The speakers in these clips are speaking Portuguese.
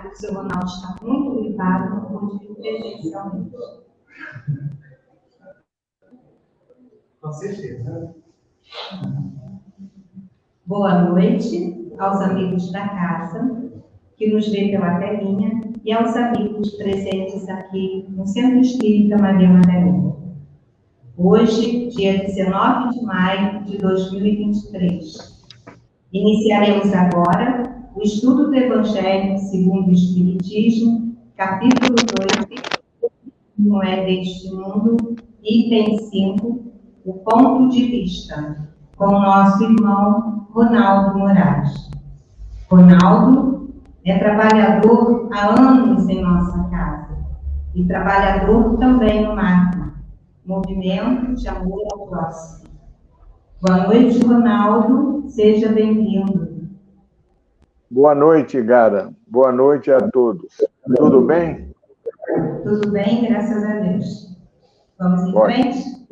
que o seu Ronaldo está muito gripado, não pôde vir presencialmente. Com certeza. Boa noite aos amigos da casa, que nos vê pela telinha, e aos amigos presentes aqui no Centro Espírita Maria Madalena. Hoje, dia 19 de maio de 2023. Iniciaremos agora o estudo do Evangelho segundo o Espiritismo, capítulo 2, não é deste mundo, item 5, o ponto de vista, com o nosso irmão Ronaldo Moraes. Ronaldo é trabalhador há anos em nossa casa e trabalhador também no MACMA, Movimento de Amor ao Próximo. Boa noite, Ronaldo. Seja bem-vindo. Boa noite, Gara. Boa noite a todos. Tudo bem? Tudo bem, graças a Deus. Vamos em frente?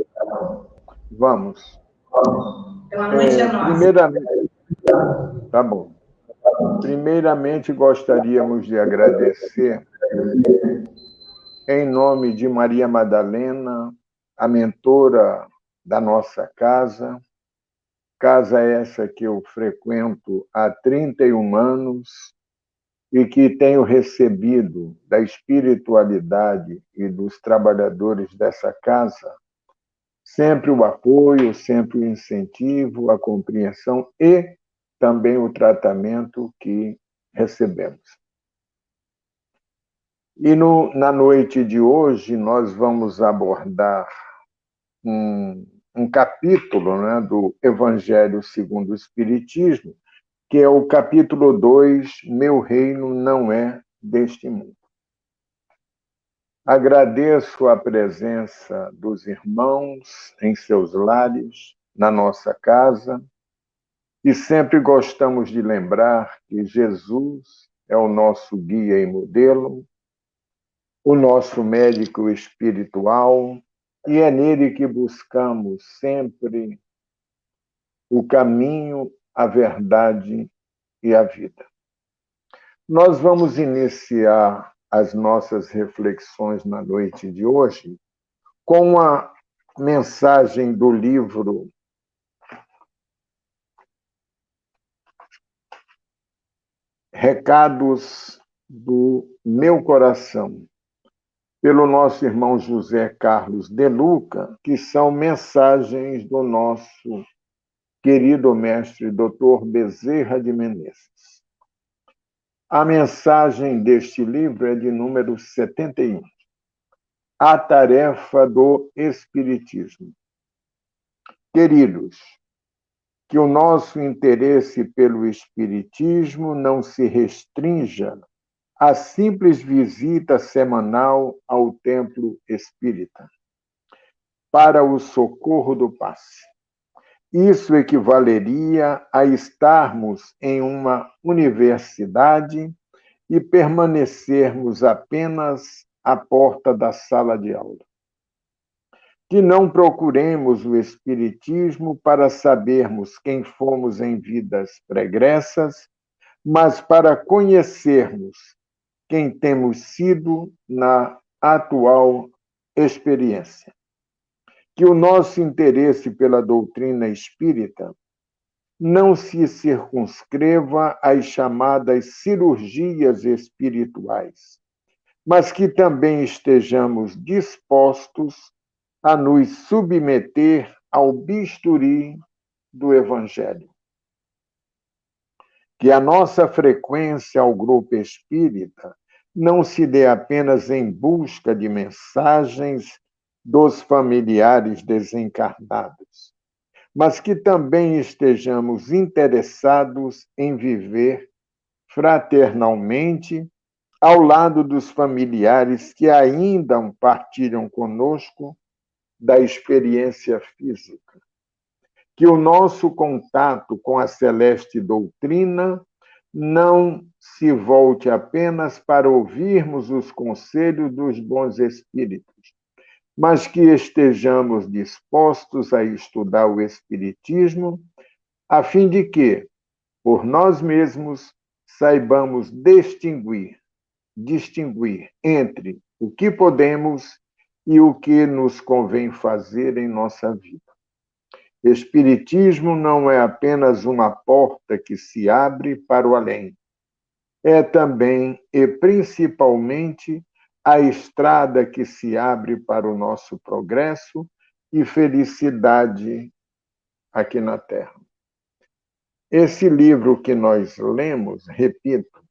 Vamos. Então, a noite é nossa. Primeiramente, tá bom. Primeiramente, gostaríamos de agradecer, em nome de Maria Madalena, a mentora da nossa casa essa que eu frequento há 31 anos e que tenho recebido da espiritualidade e dos trabalhadores dessa casa sempre o apoio, sempre o incentivo, a compreensão e também o tratamento que recebemos. E na noite de hoje nós vamos abordar um capítulo, né, do Evangelho segundo o Espiritismo, que é o capítulo 2, Meu Reino Não É Deste Mundo. Agradeço a presença dos irmãos em seus lares, na nossa casa, e sempre gostamos de lembrar que Jesus é o nosso guia e modelo, o nosso médico espiritual, e é nele que buscamos sempre o caminho, a verdade e a vida. Nós vamos iniciar as nossas reflexões na noite de hoje com a mensagem do livro Recados do Meu Coração, pelo nosso irmão José Carlos de Luca, que são mensagens do nosso querido mestre Dr. Bezerra de Menezes. A mensagem deste livro é de número 71. A tarefa do Espiritismo. Queridos, que o nosso interesse pelo Espiritismo não se restrinja à simples visita semanal ao templo espírita, para o socorro do passe. Isso equivaleria a estarmos em uma universidade e permanecermos apenas à porta da sala de aula. Que não procuremos o Espiritismo para sabermos quem fomos em vidas pregressas, mas para conhecermos quem temos sido na atual experiência. Que o nosso interesse pela doutrina espírita não se circunscreva às chamadas cirurgias espirituais, mas que também estejamos dispostos a nos submeter ao bisturi do Evangelho. Que a nossa frequência ao grupo espírita não se dê apenas em busca de mensagens dos familiares desencarnados, mas que também estejamos interessados em viver fraternalmente ao lado dos familiares que ainda partilham conosco da experiência física. Que o nosso contato com a celeste doutrina não se volte apenas para ouvirmos os conselhos dos bons espíritos, mas que estejamos dispostos a estudar o Espiritismo, a fim de que, por nós mesmos, saibamos distinguir distinguir entre o que podemos e o que nos convém fazer em nossa vida. Espiritismo não é apenas uma porta que se abre para o além. É também e principalmente a estrada que se abre para o nosso progresso e felicidade aqui na Terra. Esse livro que nós lemos, repito,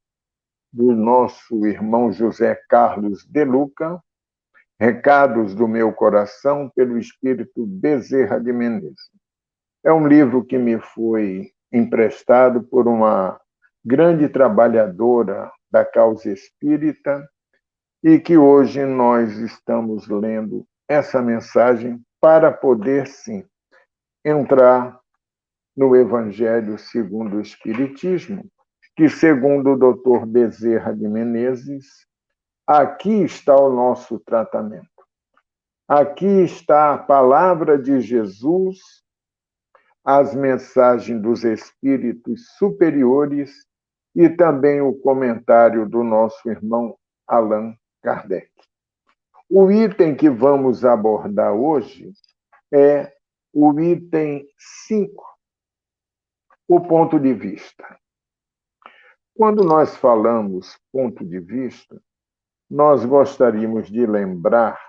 do nosso irmão José Carlos de Luca, Recados do Meu Coração, pelo Espírito Bezerra de Menezes. É um livro que me foi emprestado por uma grande trabalhadora da causa espírita e que hoje nós estamos lendo essa mensagem para poder, sim, entrar no Evangelho segundo o Espiritismo, que, segundo o Dr. Bezerra de Menezes, aqui está o nosso tratamento. Aqui está a palavra de Jesus, as mensagens dos espíritos superiores e também o comentário do nosso irmão Allan Kardec. O item que vamos abordar hoje é o item 5, o ponto de vista. Quando nós falamos ponto de vista, nós gostaríamos de lembrar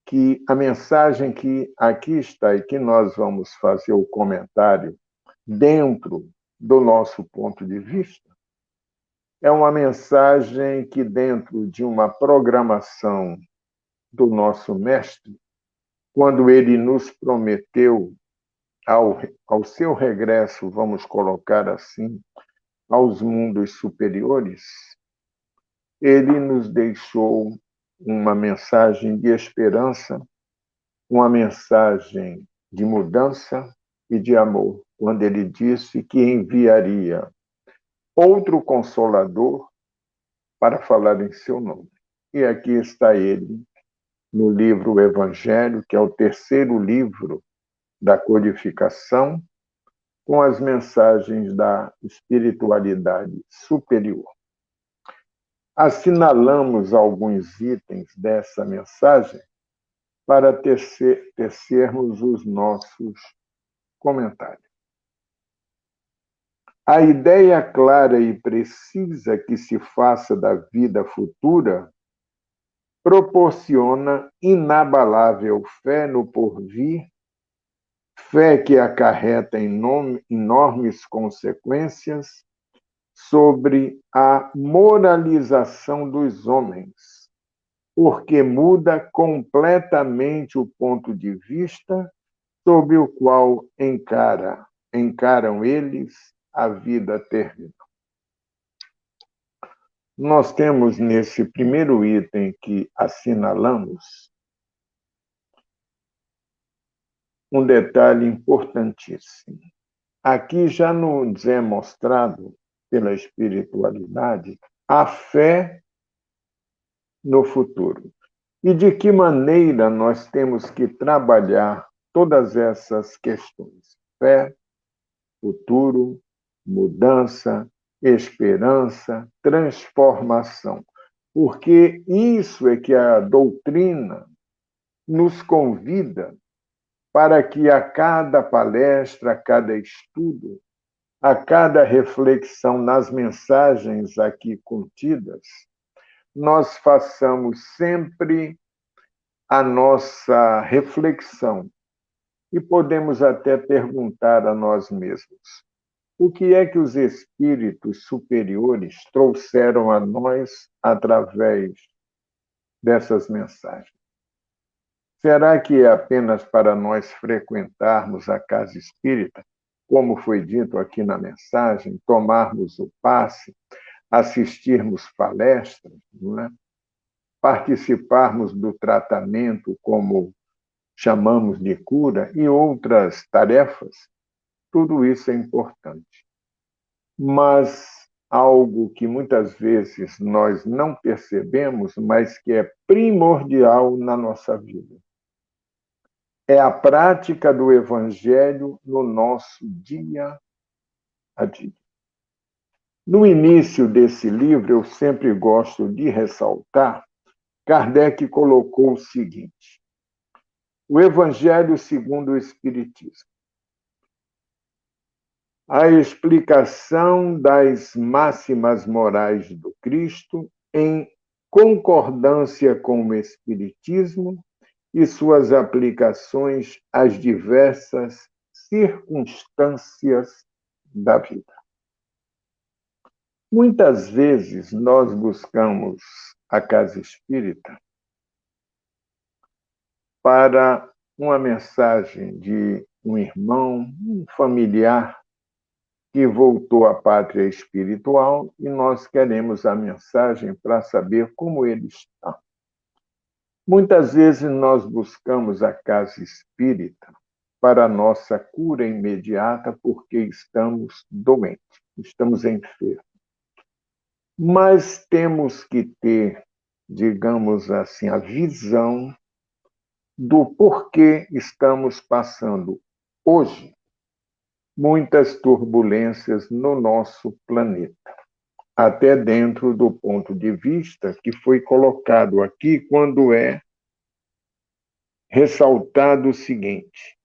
que a mensagem que aqui está e que nós vamos fazer o comentário dentro do nosso ponto de vista é uma mensagem que, dentro de uma programação do nosso mestre, quando ele nos prometeu, ao seu regresso, vamos colocar assim, aos mundos superiores, ele nos deixou uma mensagem de esperança, uma mensagem de mudança e de amor, quando ele disse que enviaria outro Consolador para falar em seu nome. E aqui está ele, no livro O Evangelho, que é o terceiro livro da codificação, com as mensagens da espiritualidade superior. Assinalamos alguns itens dessa mensagem para tecermos os nossos comentários. A ideia clara e precisa que se faça da vida futura proporciona inabalável fé no porvir, fé que acarreta enormes consequências sobre a moralização dos homens, porque muda completamente o ponto de vista sob o qual encaram eles a vida terrena. Nós temos nesse primeiro item que assinalamos um detalhe importantíssimo. Aqui já nos é mostrado pela espiritualidade a fé no futuro. E de que maneira nós temos que trabalhar todas essas questões: fé, futuro, mudança, esperança, transformação. Porque isso é que a doutrina nos convida para que a cada palestra, a cada estudo, a cada reflexão nas mensagens aqui contidas, nós façamos sempre a nossa reflexão e podemos até perguntar a nós mesmos: o que é que os espíritos superiores trouxeram a nós através dessas mensagens? Será que é apenas para nós frequentarmos a casa espírita, como foi dito aqui na mensagem, tomarmos o passe, assistirmos palestras, não é? Participarmos do tratamento, como chamamos de cura, e outras tarefas? Tudo isso é importante. Mas algo que muitas vezes nós não percebemos, mas que é primordial na nossa vida, é a prática do Evangelho no nosso dia a dia. No início desse livro, eu sempre gosto de ressaltar, Kardec colocou o seguinte: o Evangelho segundo o Espiritismo. A explicação das máximas morais do Cristo em concordância com o Espiritismo e suas aplicações às diversas circunstâncias da vida. Muitas vezes nós buscamos a casa espírita para uma mensagem de um irmão, um familiar que voltou à pátria espiritual e nós queremos a mensagem para saber como ele está. Muitas vezes nós buscamos a casa espírita para a nossa cura imediata porque estamos doentes, estamos enfermos. Mas temos que ter, digamos assim, a visão do porquê estamos passando hoje muitas turbulências no nosso planeta, até dentro do ponto de vista que foi colocado aqui quando é ressaltado o seguinte: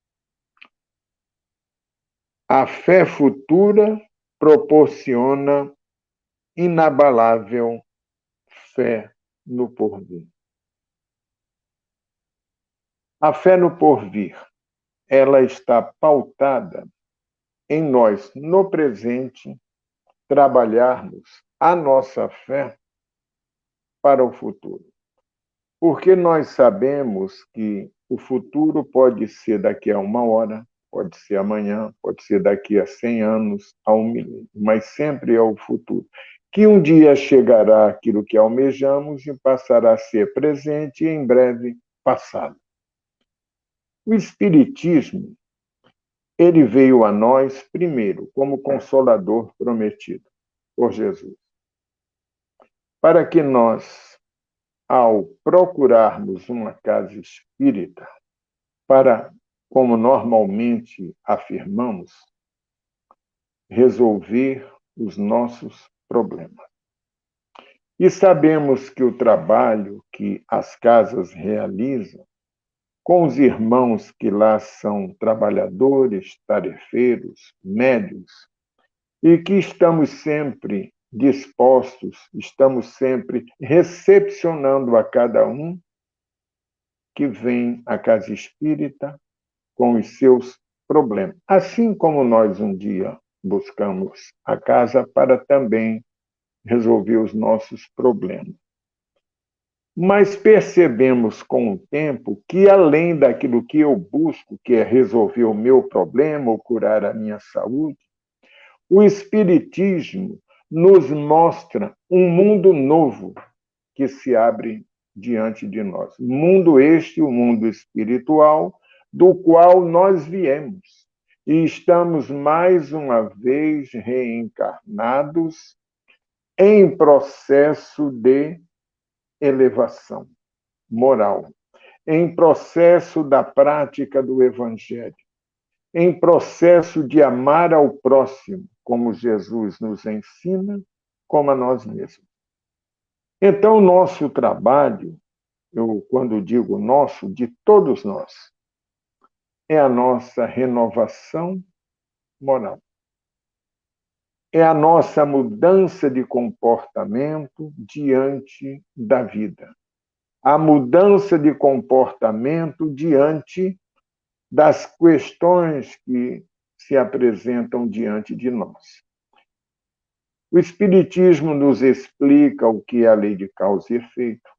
a fé futura proporciona inabalável fé no porvir. A fé no porvir, ela está pautada em nós, no presente, trabalharmos a nossa fé para o futuro. Porque nós sabemos que o futuro pode ser daqui a 1 hora, pode ser amanhã, pode ser daqui a 100 anos, a 1 milênio, mas sempre é o futuro. Que um dia chegará aquilo que almejamos e passará a ser presente e em breve passado. O Espiritismo, ele veio a nós primeiro como consolador prometido por Jesus, para que nós, ao procurarmos uma casa espírita, para, como normalmente afirmamos, resolver os nossos problemas. E sabemos que o trabalho que as casas realizam, com os irmãos que lá são trabalhadores, tarefeiros, médios, e que estamos sempre dispostos, estamos sempre recepcionando a cada um que vem à casa espírita com os seus problemas. Assim como nós um dia buscamos a casa para também resolver os nossos problemas. Mas percebemos com o tempo que, além daquilo que eu busco, que é resolver o meu problema ou curar a minha saúde, o Espiritismo nos mostra um mundo novo que se abre diante de nós. Mundo este, o mundo espiritual, do qual nós viemos. E estamos mais uma vez reencarnados em processo de elevação moral, em processo da prática do Evangelho, em processo de amar ao próximo, como Jesus nos ensina, como a nós mesmos. Então, o nosso trabalho, quando digo nosso, de todos nós, é a nossa renovação moral. É a nossa mudança de comportamento diante da vida. A mudança de comportamento diante das questões que se apresentam diante de nós. O Espiritismo nos explica o que é a lei de causa e efeito,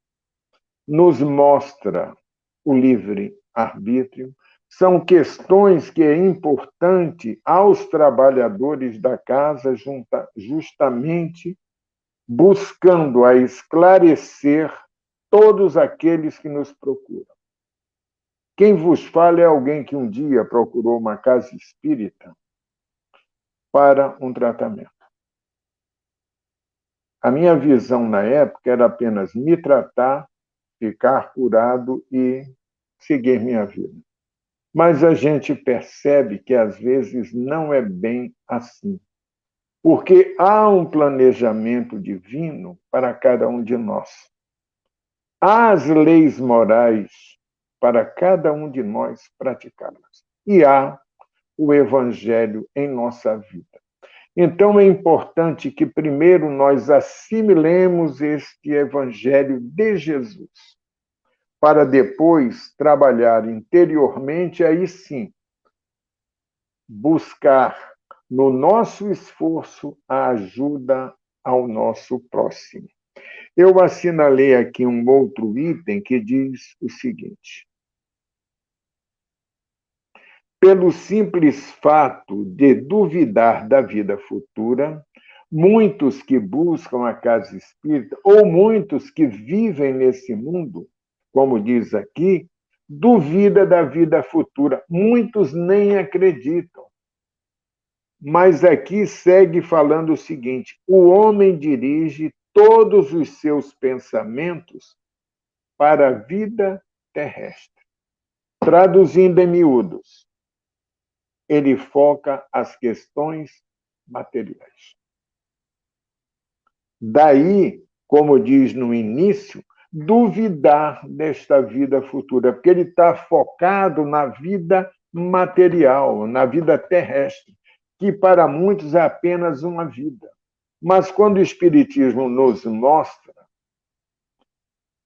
nos mostra o livre-arbítrio. São questões que é importante aos trabalhadores da casa, justamente buscando a esclarecer todos aqueles que nos procuram. Quem vos fala é alguém que um dia procurou uma casa espírita para um tratamento. A minha visão na época era apenas me tratar, ficar curado e seguir minha vida. Mas a gente percebe que às vezes não é bem assim. porque há um planejamento divino para cada um de nós. Há as leis morais para cada um de nós praticá-las. E há o Evangelho em nossa vida. Então, é importante que primeiro nós assimilemos este Evangelho de Jesus, para depois trabalhar interiormente, aí sim, buscar no nosso esforço a ajuda ao nosso próximo. Eu assinalei aqui um outro item que diz o seguinte: pelo simples fato de duvidar da vida futura, muitos que buscam a casa espírita, ou muitos que vivem nesse mundo, como diz aqui, duvida da vida futura. Muitos nem acreditam. Mas aqui segue falando o seguinte: o homem dirige todos os seus pensamentos para a vida terrestre. Traduzindo em miúdos, ele foca as questões materiais. Daí, como diz no início, duvidar desta vida futura, porque ele está focado na vida material, na vida terrestre, que para muitos é apenas uma vida. Mas quando o Espiritismo nos mostra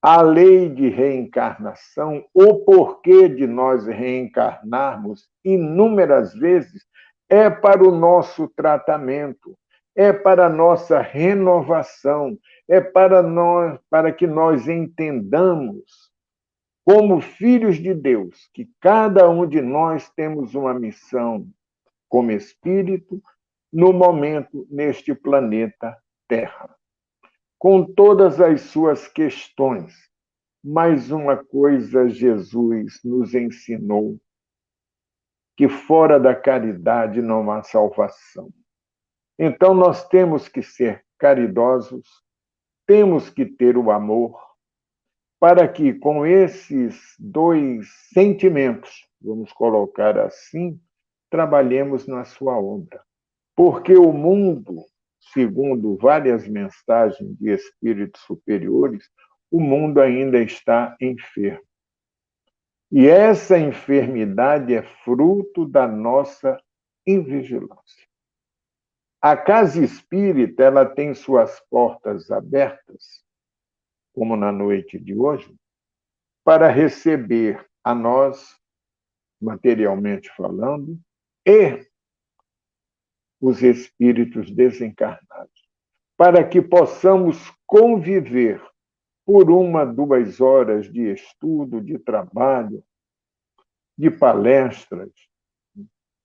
a lei de reencarnação, o porquê de nós reencarnarmos inúmeras vezes, é para o nosso tratamento, é para a nossa renovação, é para que nós entendamos, como filhos de Deus, que cada um de nós temos uma missão como espírito no momento neste planeta Terra, com todas as suas questões. Mais uma coisa Jesus nos ensinou, que fora da caridade não há salvação. Então nós temos que ser caridosos, temos que ter o amor, para que com esses dois sentimentos, vamos colocar assim, trabalhemos na sua obra. Porque o mundo, segundo várias mensagens de espíritos superiores, o mundo ainda está enfermo. E essa enfermidade é fruto da nossa invigilância. A casa espírita, ela tem suas portas abertas, como na noite de hoje, para receber a nós, materialmente falando, e os espíritos desencarnados, para que possamos conviver por 1, 2 horas de estudo, de trabalho, de palestras,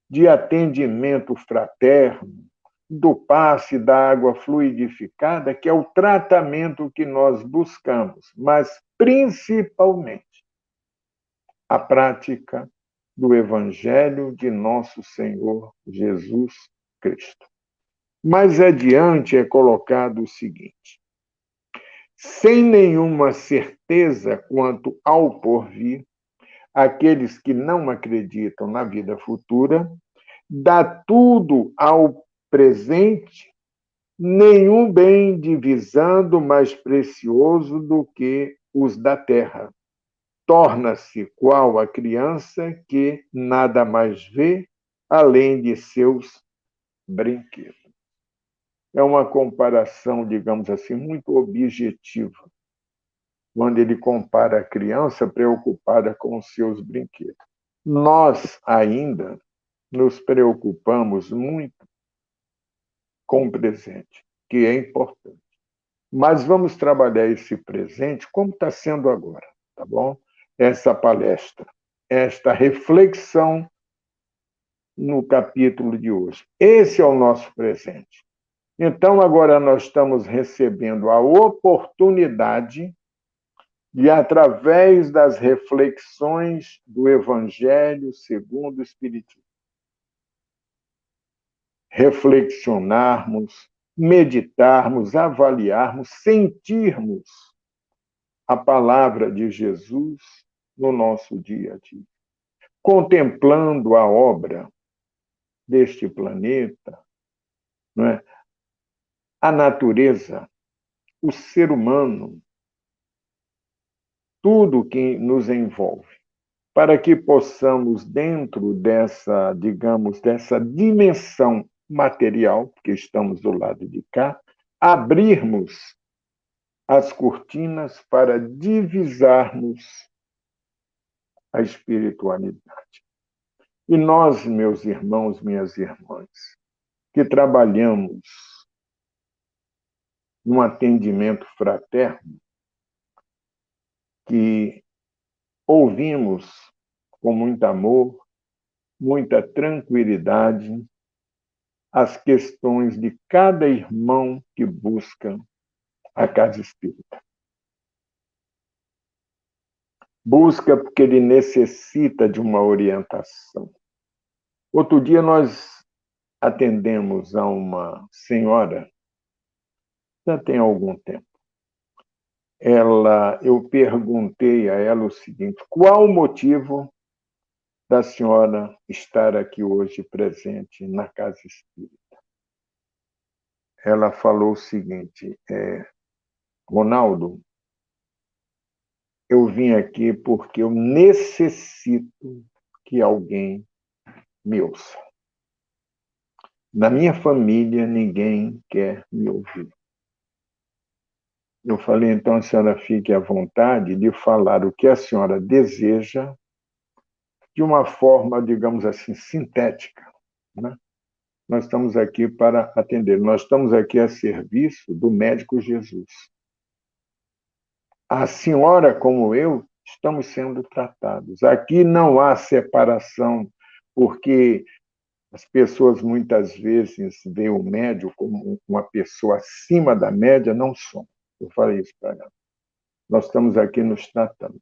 de atendimento fraterno, do passe da água fluidificada, que é o tratamento que nós buscamos, mas principalmente a prática do Evangelho de nosso Senhor Jesus Cristo. Mais adiante é colocado o seguinte: sem nenhuma certeza quanto ao porvir, aqueles que não acreditam na vida futura, dá tudo ao presente, nenhum bem divisando mais precioso do que os da terra. Torna-se qual a criança que nada mais vê além de seus brinquedos. É uma comparação, digamos assim, muito objetiva, quando ele compara a criança preocupada com os seus brinquedos. Nós ainda nos preocupamos muito com o presente, que é importante. Mas vamos trabalhar esse presente como está sendo agora, tá bom? Essa palestra, esta reflexão no capítulo de hoje. Esse é o nosso presente. Então, agora nós estamos recebendo a oportunidade de, através das reflexões do Evangelho segundo o Espiritismo, reflexionarmos, meditarmos, avaliarmos, sentirmos a palavra de Jesus no nosso dia a dia, contemplando a obra deste planeta, não é? a natureza, o ser humano, tudo que nos envolve, para que possamos, dentro dessa, digamos, dessa dimensão material, porque estamos do lado de cá, abrirmos as cortinas para divisarmos a espiritualidade. E nós, meus irmãos, minhas irmãs, que trabalhamos num atendimento fraterno, que ouvimos com muito amor, muita tranquilidade, as questões de cada irmão que busca a casa espírita. Busca porque ele necessita de uma orientação. Outro dia nós atendemos a uma senhora, já tem algum tempo. Eu perguntei a ela o seguinte: qual o motivo da senhora estar aqui hoje presente na casa espírita? Ela falou o seguinte: Ronaldo, eu vim aqui porque eu necessito que alguém me ouça. Na minha família, ninguém quer me ouvir. Eu falei, então a senhora fique à vontade de falar o que a senhora deseja de uma forma, digamos assim, sintética, né? Nós estamos aqui para atender. Nós estamos aqui a serviço do médico Jesus. A senhora, como eu, estamos sendo tratados. Aqui não há separação, porque as pessoas muitas vezes veem o médico como uma pessoa acima da média, não somos. Eu falei isso para ela. Nós estamos aqui nos tratando,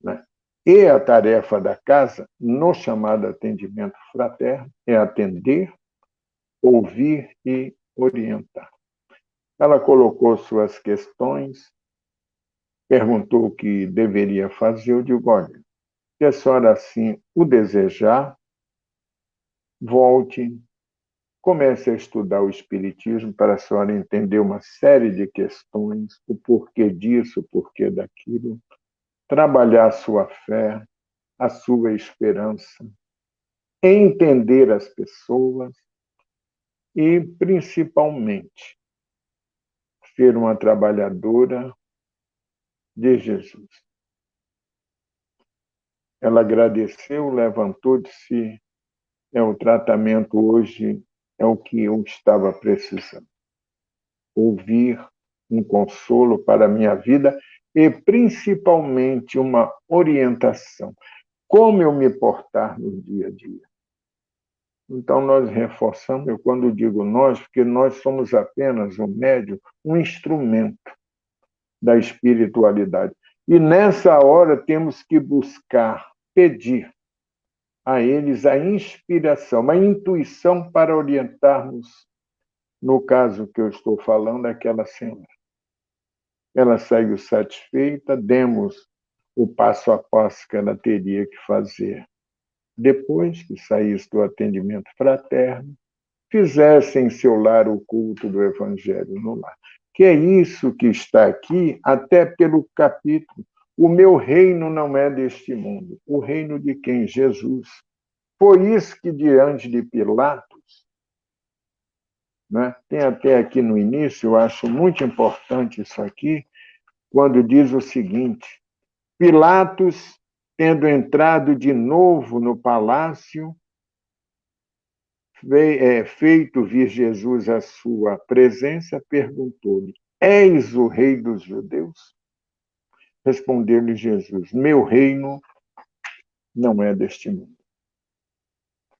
né? E a tarefa da casa, no chamado atendimento fraterno, é atender, ouvir e orientar. Ela colocou suas questões, perguntou o que deveria fazer. Eu digo, olha, se a senhora assim o desejar, volte, comece a estudar o Espiritismo para a senhora entender uma série de questões, o porquê disso, o porquê daquilo, trabalhar a sua fé, a sua esperança, entender as pessoas e, principalmente, ser uma trabalhadora de Jesus. Ela agradeceu, levantou, disse: o tratamento hoje é o que eu estava precisando. Ouvir um consolo para a minha vida e, principalmente, uma orientação. Como eu me portar no dia a dia. Então, nós reforçamos, eu quando digo nós, porque nós somos apenas um médium, um instrumento da espiritualidade. E nessa hora temos que buscar, pedir a eles a inspiração, a intuição para orientarmos, no caso que eu estou falando, aquela senhora. Ela saiu satisfeita, demos o passo a passo que ela teria que fazer. Depois que saísse do atendimento fraterno, fizesse em seu lar o culto do Evangelho no lar. Que é isso que está aqui, até pelo capítulo. O meu reino não é deste mundo. O reino de quem? Jesus. Foi isso que, diante de Pilatos, né? Tem até aqui no início, eu acho muito importante isso aqui, quando diz o seguinte: Pilatos, tendo entrado de novo no palácio, feito vir Jesus à sua presença, perguntou-lhe: És o rei dos judeus? Respondeu-lhe Jesus: Meu reino não é deste mundo.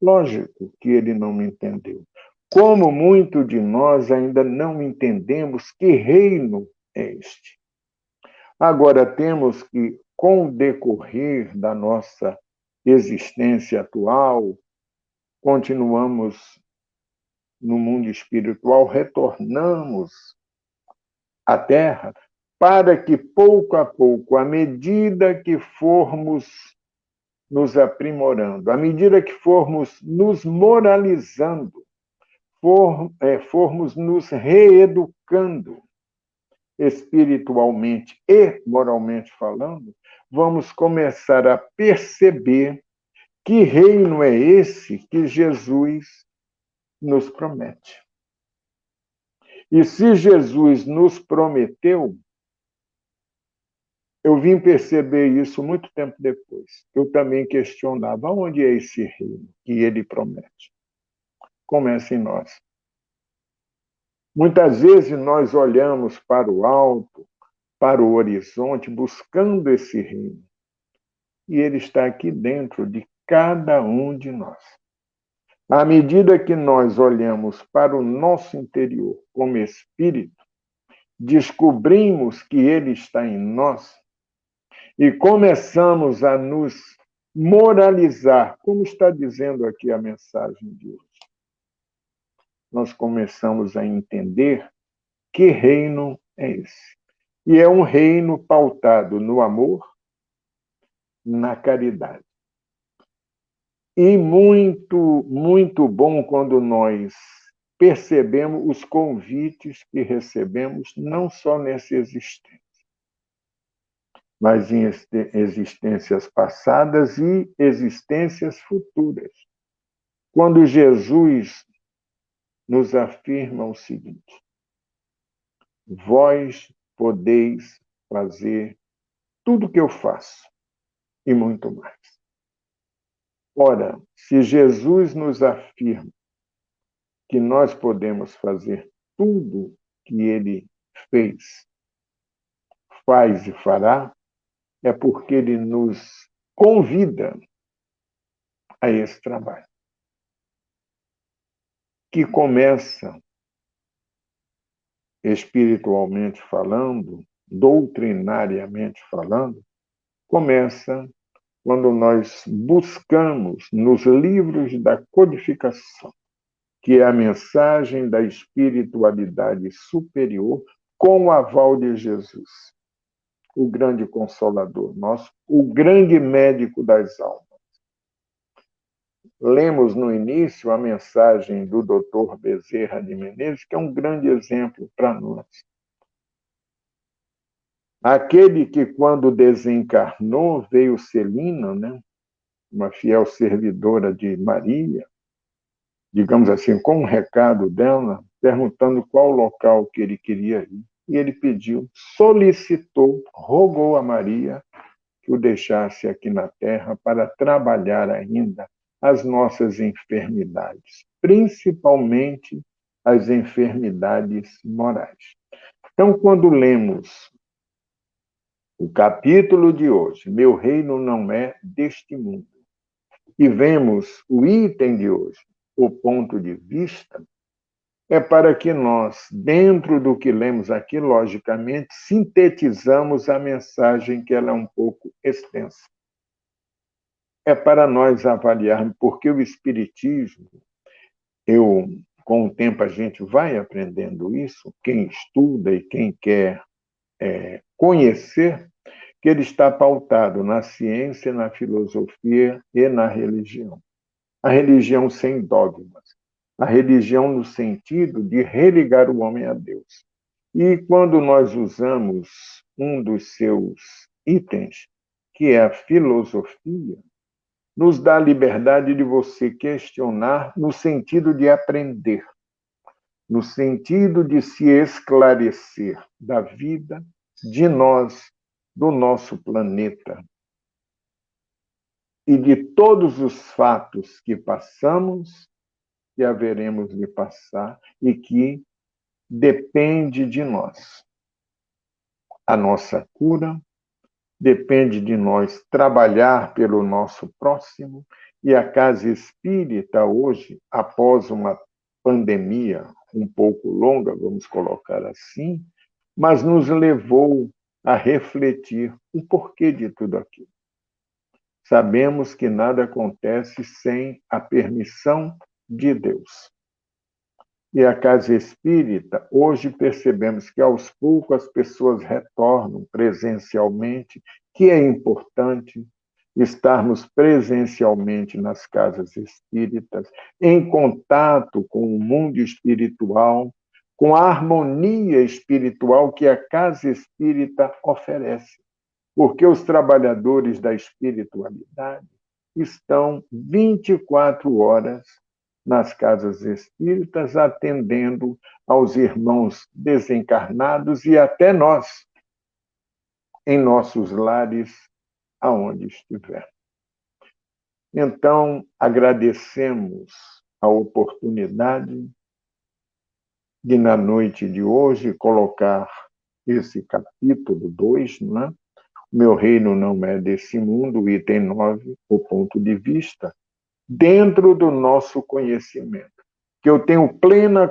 Lógico que ele não me entendeu. Como muito de nós ainda não entendemos que reino é este. Agora temos que, com o decorrer da nossa existência atual, continuamos no mundo espiritual, retornamos à Terra para que, pouco a pouco, à medida que formos nos aprimorando, à medida que formos nos moralizando, formos nos reeducando espiritualmente e moralmente falando, vamos começar a perceber que reino é esse que Jesus nos promete. E se Jesus nos prometeu, eu vim perceber isso muito tempo depois. Eu também questionava onde é esse reino que ele promete. Começa em nós. Muitas vezes nós olhamos para o alto, para o horizonte, buscando esse reino. E ele está aqui dentro de cada um de nós. À medida que nós olhamos para o nosso interior como espírito, descobrimos que ele está em nós e começamos a nos moralizar, como está dizendo aqui a mensagem de hoje. Nós começamos a entender que reino é esse. E é um reino pautado no amor, na caridade. E muito, muito bom quando nós percebemos os convites que recebemos, não só nessa existência, mas em existências passadas e existências futuras. Quando Jesus nos afirma o seguinte: vós podeis fazer tudo o que eu faço e muito mais. Ora, se Jesus nos afirma que nós podemos fazer tudo que ele fez, faz e fará, é porque ele nos convida a esse trabalho, que começa, espiritualmente falando, doutrinariamente falando, começa quando nós buscamos nos livros da codificação, que é a mensagem da espiritualidade superior, com o aval de Jesus, o grande consolador nosso, o grande médico das almas. Lemos no início a mensagem do Dr. Bezerra de Menezes, que é um grande exemplo para nós. Aquele que, quando desencarnou, veio Celina, né? Uma fiel servidora de Maria, digamos assim, com um recado dela, perguntando qual local que ele queria ir. E ele pediu, solicitou, rogou a Maria que o deixasse aqui na Terra para trabalhar ainda as nossas enfermidades, principalmente as enfermidades morais. Então, quando lemos o capítulo de hoje, Meu reino não é deste mundo, e vemos o item de hoje, o ponto de vista, é para que nós, dentro do que lemos aqui, logicamente, sintetizamos a mensagem, que ela é um pouco extensa. É para nós avaliarmos, porque o Espiritismo, com o tempo a gente vai aprendendo isso, quem estuda e quem quer conhecer, que ele está pautado na ciência, na filosofia e na religião. A religião sem dogmas. A religião no sentido de religar o homem a Deus. E quando nós usamos um dos seus itens, que é a filosofia, nos dá a liberdade de você questionar no sentido de aprender, no sentido de se esclarecer da vida, de nós, do nosso planeta e de todos os fatos que passamos e haveremos de passar e que depende de nós. A nossa cura depende de nós trabalhar pelo nosso próximo, e a Casa Espírita hoje, após uma pandemia um pouco longa, vamos colocar assim, mas nos levou a refletir o porquê de tudo aquilo. Sabemos que nada acontece sem a permissão de Deus. E a Casa Espírita, hoje percebemos que aos poucos as pessoas retornam presencialmente, que é importante, estarmos presencialmente nas casas espíritas, em contato com o mundo espiritual, com a harmonia espiritual que a casa espírita oferece. Porque os trabalhadores da espiritualidade estão 24 horas nas casas espíritas, atendendo aos irmãos desencarnados e até nós, em nossos lares, aonde estiver. Então, agradecemos a oportunidade de, na noite de hoje, colocar esse capítulo 2, não é? Meu reino não é desse mundo, item 9, o ponto de vista, dentro do nosso conhecimento, que eu tenho plena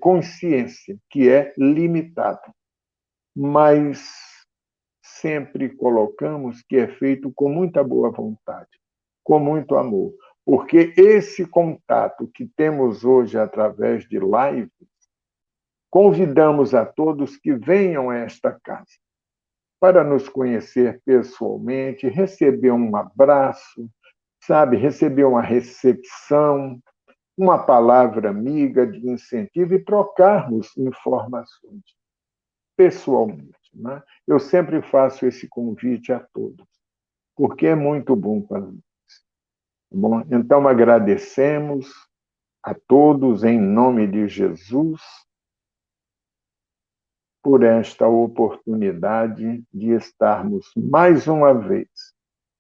consciência que é limitado, mas sempre colocamos que é feito com muita boa vontade, com muito amor, porque esse contato que temos hoje através de live, convidamos a todos que venham a esta casa para nos conhecer pessoalmente, receber um abraço, sabe, receber uma recepção, uma palavra amiga de incentivo e trocarmos informações pessoalmente, né? Eu sempre faço esse convite a todos, porque é muito bom para nós. Bom, então agradecemos a todos em nome de Jesus por esta oportunidade de estarmos mais uma vez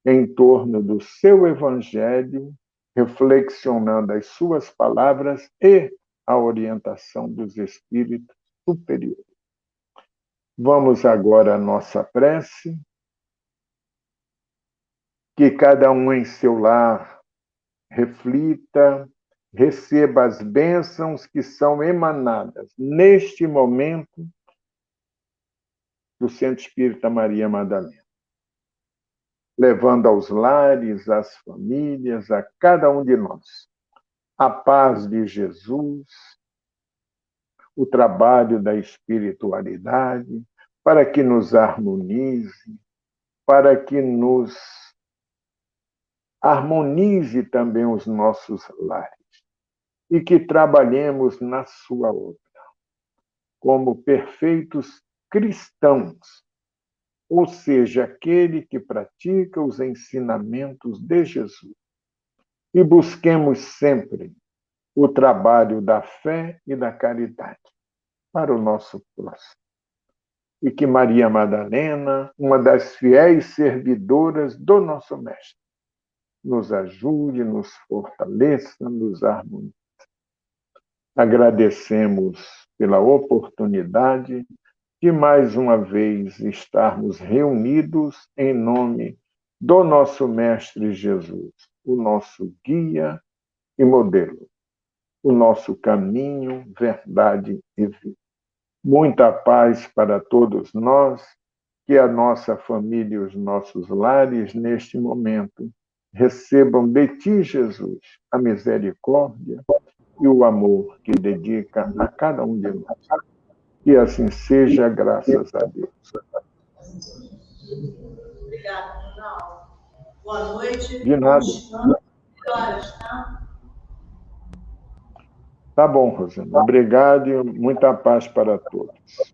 em torno do seu Evangelho, reflexionando as suas palavras e a orientação dos Espíritos superiores. Vamos agora à nossa prece. Que cada um em seu lar reflita, receba as bênçãos que são emanadas neste momento do Centro Espírita Maria Madalena, levando aos lares, às famílias, a cada um de nós, a paz de Jesus, o trabalho da espiritualidade, para que nos harmonize, para que nos harmonize também os nossos lares e que trabalhemos na sua obra, como perfeitos cristãos, ou seja, aquele que pratica os ensinamentos de Jesus. E busquemos sempre o trabalho da fé e da caridade para o nosso próximo. E que Maria Madalena, uma das fiéis servidoras do nosso Mestre, nos ajude, nos fortaleça, nos harmonize. Agradecemos pela oportunidade de mais uma vez estarmos reunidos em nome do nosso Mestre Jesus, o nosso guia e modelo, o nosso caminho, verdade e vida. Muita paz para todos nós, que a nossa família e os nossos lares, neste momento, recebam de Ti, Jesus, a misericórdia e o amor que dedica a cada um de nós. Que assim seja, graças a Deus. Obrigada, Ronaldo. Boa noite. De nada. Horas, tá? Tá bom, Rosana. Obrigado e muita paz para todos.